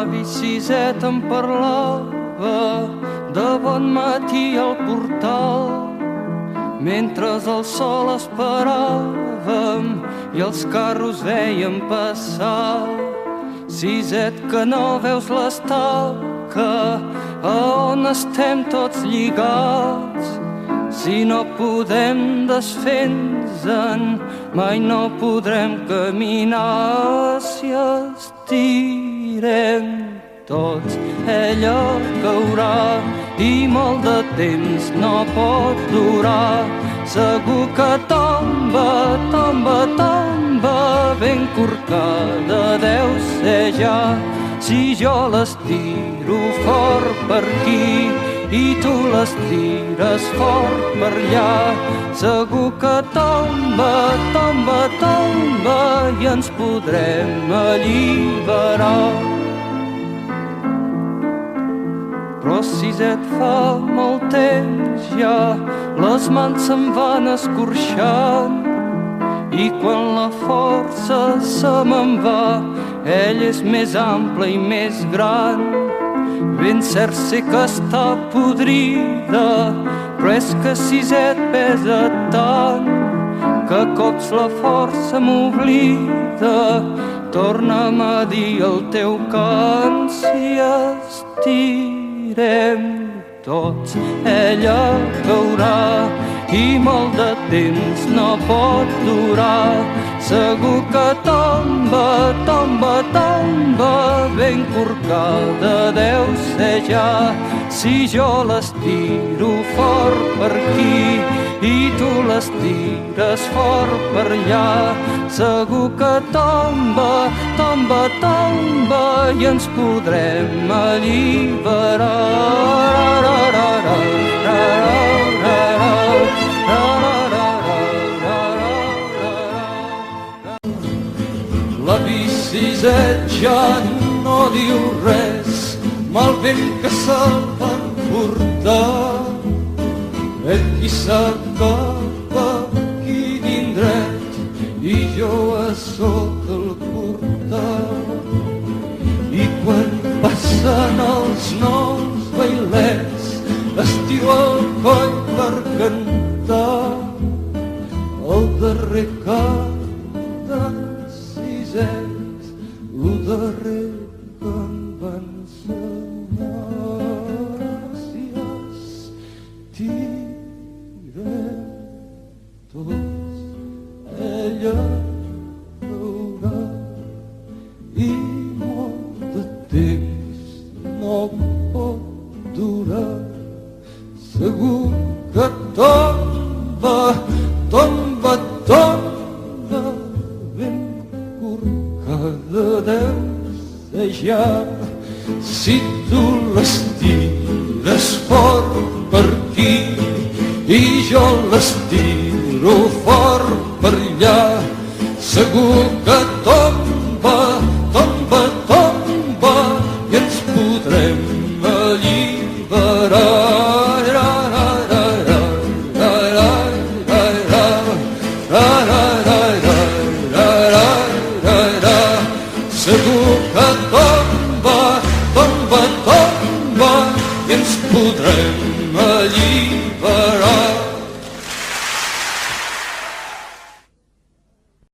l'avi Siset em parlava de bon matí al portal, mentre el sol esperàvem i els carros veiem passar. Siset, que no veus l'estaca a on estem tots lligats? Si no podem desfer-nos-en, mai no podrem caminar. Si estirem tots, ella caurà i molt de temps no pot durar. Segur que tomba, tomba, tomba, ben corcada deu ser ja. Si jo l'estiro fort per aquí i tu l'estires fort per allà, segur que tomba, tomba, tomba i ens podrem alliberar. Però Siset, fa molt temps ja les mans se'n van escorxant i quan la força se me'n va, ell és més ample i més gran. Ben cert sé que està podrida, però és que Siset pesa tant que a cops la força m'oblida. Torna'm a dir el teu cant. Si estirem tots, ella caurà i molt de temps no pot durar. Segur que tomba, tomba, tomba, ben corcada deu ser ja. Si jo l'estiro fort per aquí i tu l'estires fort per allà, segur que tomba, tomba, tomba i ens podrem alliberar. L'avi Siset ja no diu res, mal vent que se'l van portar. Ell qui s'acaba aquí d'indret i jo a sota el portal. I quan passen els nous bailets estiro el coll per cantar el darrer cant d'en Siset, lo darrer que em va ensenyar. Si estirem tots, ella caurà i molt de temps no pot durar. Segur que tomba, tomba, tomba, ben corcada deu ser ja. Si tu l'estires fort per aquí i jo l'estiro fort per allà, segur que